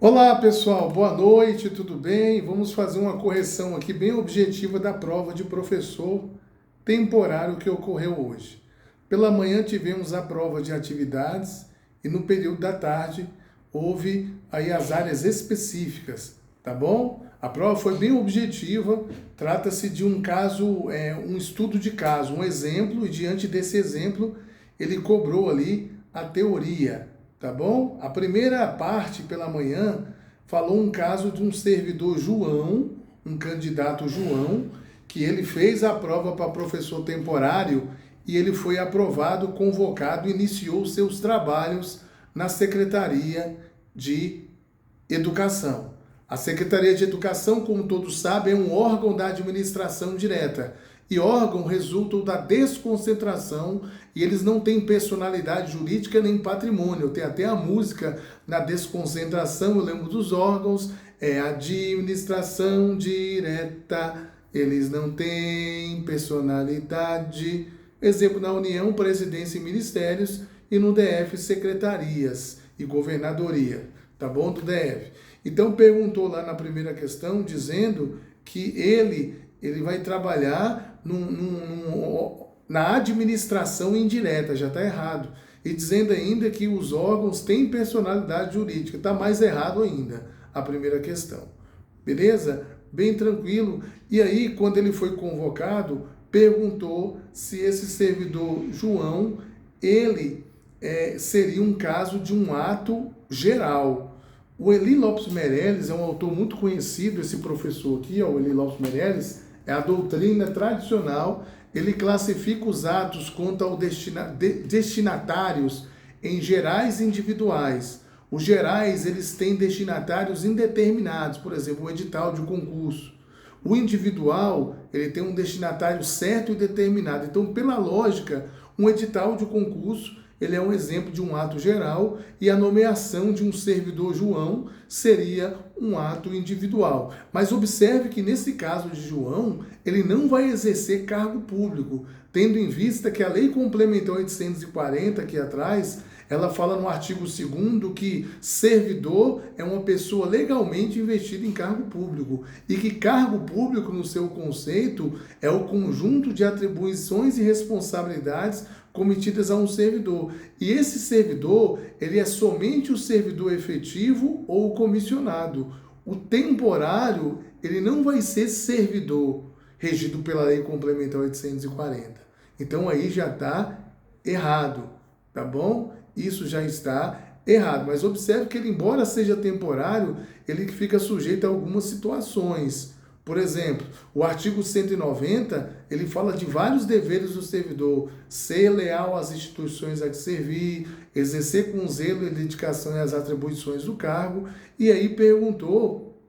Olá pessoal, boa noite, tudo bem? Vamos fazer uma correção aqui bem objetiva da prova de professor temporário que ocorreu hoje. Pela manhã tivemos a prova de atividades e no período da tarde houve aí as áreas específicas, tá bom? A prova foi bem objetiva, trata-se de um caso, um estudo de caso, um exemplo, e diante desse exemplo ele cobrou ali a teoria. Tá bom? A primeira parte, pela manhã, falou um caso de um servidor João, um candidato João, que ele fez a prova para professor temporário e ele foi aprovado, convocado, iniciou seus trabalhos na Secretaria de Educação. A Secretaria de Educação, como todos sabem, é um órgão da administração direta. E órgão resultam da desconcentração e eles não têm personalidade jurídica nem patrimônio. Tem até a música na desconcentração, eu lembro dos órgãos, é administração direta, eles não têm personalidade. Exemplo, na União, presidência e ministérios, e no DF, secretarias e governadoria, tá bom? Do DF. Então perguntou lá na primeira questão, dizendo que ele vai trabalhar na administração indireta, já está errado. E dizendo ainda que os órgãos têm personalidade jurídica, está mais errado ainda a primeira questão. Beleza? Bem tranquilo. E aí, quando ele foi convocado, perguntou se esse servidor João, ele seria um caso de um ato geral. O Eli Lopes Meireles é um autor muito conhecido, esse professor aqui, o Eli Lopes Meireles, é a doutrina tradicional, ele classifica os atos quanto aos destinatários em gerais e individuais. Os gerais, eles têm destinatários indeterminados, por exemplo, o edital de um concurso. O individual, ele tem um destinatário certo e determinado. Então, pela lógica, um edital de concurso, ele é um exemplo de um ato geral e a nomeação de um servidor João seria um ato individual. Mas observe que nesse caso de João, ele não vai exercer cargo público, tendo em vista que a Lei Complementar 840 aqui atrás, ela fala no artigo 2º que servidor é uma pessoa legalmente investida em cargo público e que cargo público, no seu conceito, é o conjunto de atribuições e responsabilidades cometidas a um servidor. E esse servidor, ele é somente o servidor efetivo ou o comissionado. O temporário, ele não vai ser servidor regido pela Lei Complementar 840. Então aí já está errado, tá bom? Isso já está errado. Mas observe que ele, embora seja temporário, ele fica sujeito a algumas situações. Por exemplo, o artigo 190, ele fala de vários deveres do servidor: ser leal às instituições a que servir, exercer com zelo e dedicação às atribuições do cargo. E aí perguntou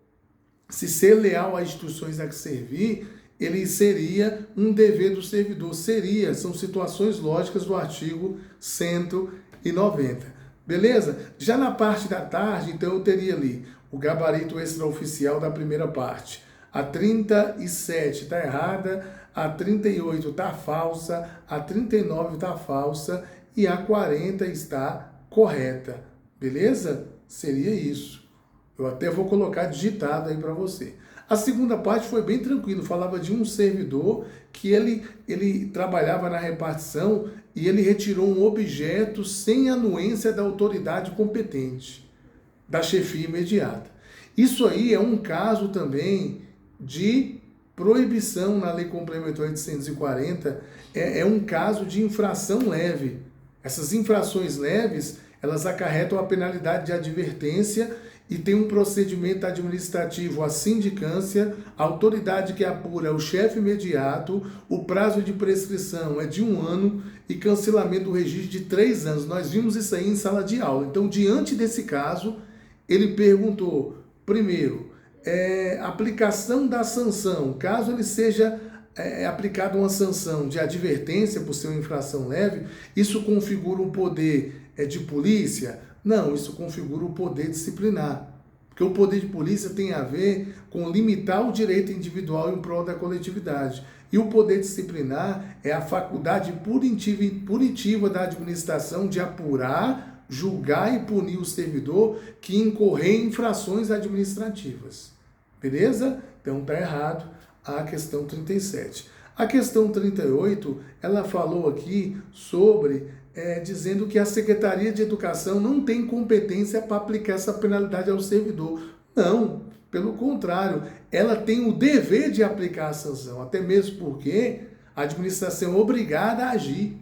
se ser leal às instituições a que servir, ele seria um dever do servidor. Seria, são situações lógicas do artigo 190. Beleza? Já na parte da tarde, então eu teria ali o gabarito extraoficial da primeira parte. A 37 está errada, a 38 está falsa, a 39 está falsa e a 40 está correta. Beleza? Seria isso. Eu até vou colocar digitado aí para você. A segunda parte foi bem tranquilo, falava de um servidor que ele trabalhava na repartição e ele retirou um objeto sem anuência da autoridade competente, da chefia imediata. Isso aí é um caso também de proibição na Lei Complementar 840, é um caso de infração leve. Essas infrações leves, elas acarretam a penalidade de advertência e tem um procedimento administrativo, a sindicância, a autoridade que apura é o chefe imediato, o prazo de prescrição é de 1 ano e cancelamento do registro de 3 anos. Nós vimos isso aí em sala de aula. Então, diante desse caso, ele perguntou, primeiro, aplicação da sanção, caso ele seja aplicada uma sanção de advertência por ser uma infração leve, isso configura um poder de polícia? Não, isso configura o poder disciplinar, porque o poder de polícia tem a ver com limitar o direito individual em prol da coletividade. E o poder disciplinar é a faculdade punitiva da administração de apurar julgar e punir o servidor que incorrer em infrações administrativas. Beleza? Então está errado a questão 37. A questão 38, ela falou aqui sobre, dizendo que a Secretaria de Educação não tem competência para aplicar essa penalidade ao servidor. Não, pelo contrário, ela tem o dever de aplicar a sanção, até mesmo porque a administração é obrigada a agir.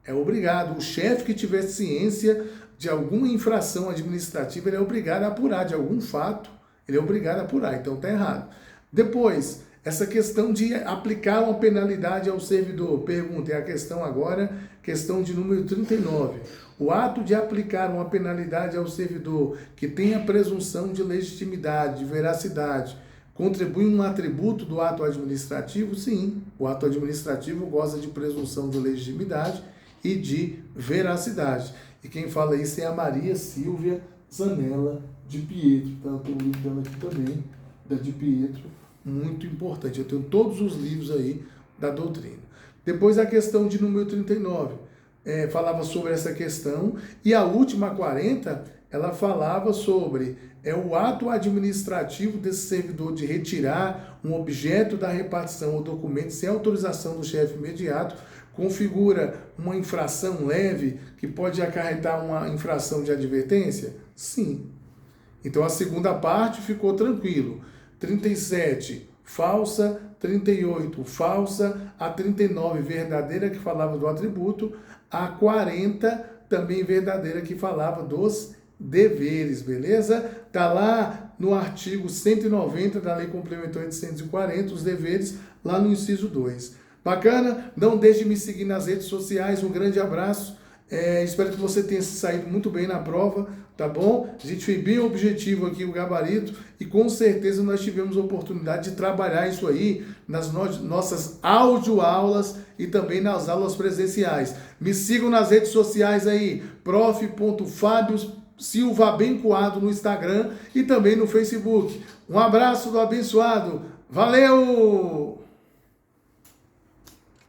É obrigado. O chefe que tiver ciência de alguma infração administrativa, ele é obrigado a apurar, de algum fato, ele é obrigado a apurar. Então está errado. Depois, essa questão de aplicar uma penalidade ao servidor. Pergunta, é a questão agora, questão de número 39. O ato de aplicar uma penalidade ao servidor que tenha presunção de legitimidade, de veracidade, contribui um atributo do ato administrativo? Sim, o ato administrativo goza de presunção de legitimidade e de veracidade. E quem fala isso é a Maria Silvia Zanella de Pietro. Então, eu tenho um livro dela aqui também, da de Pietro, muito importante. Eu tenho todos os livros aí da doutrina. Depois a questão de número 39, falava sobre essa questão. E a última, 40, ela falava sobre o ato administrativo desse servidor de retirar um objeto da repartição ou documento sem autorização do chefe imediato, configura uma infração leve que pode acarretar uma infração de advertência? Sim. Então a segunda parte ficou tranquilo. 37, falsa. 38, falsa. A 39, verdadeira, que falava do atributo. A 40, também verdadeira, que falava dos deveres, beleza? Tá lá no artigo 190 da Lei Complementar 840, os deveres, lá no inciso 2. Bacana? Não deixe de me seguir nas redes sociais. Um grande abraço. Espero que você tenha se saído muito bem na prova, tá bom? A gente foi bem objetivo aqui, o gabarito, e com certeza nós tivemos a oportunidade de trabalhar isso aí nas nossas audioaulas e também nas aulas presenciais. Me sigam nas redes sociais aí, prof.Fábio Silva Abençoado no Instagram e também no Facebook. Um abraço do abençoado. Valeu!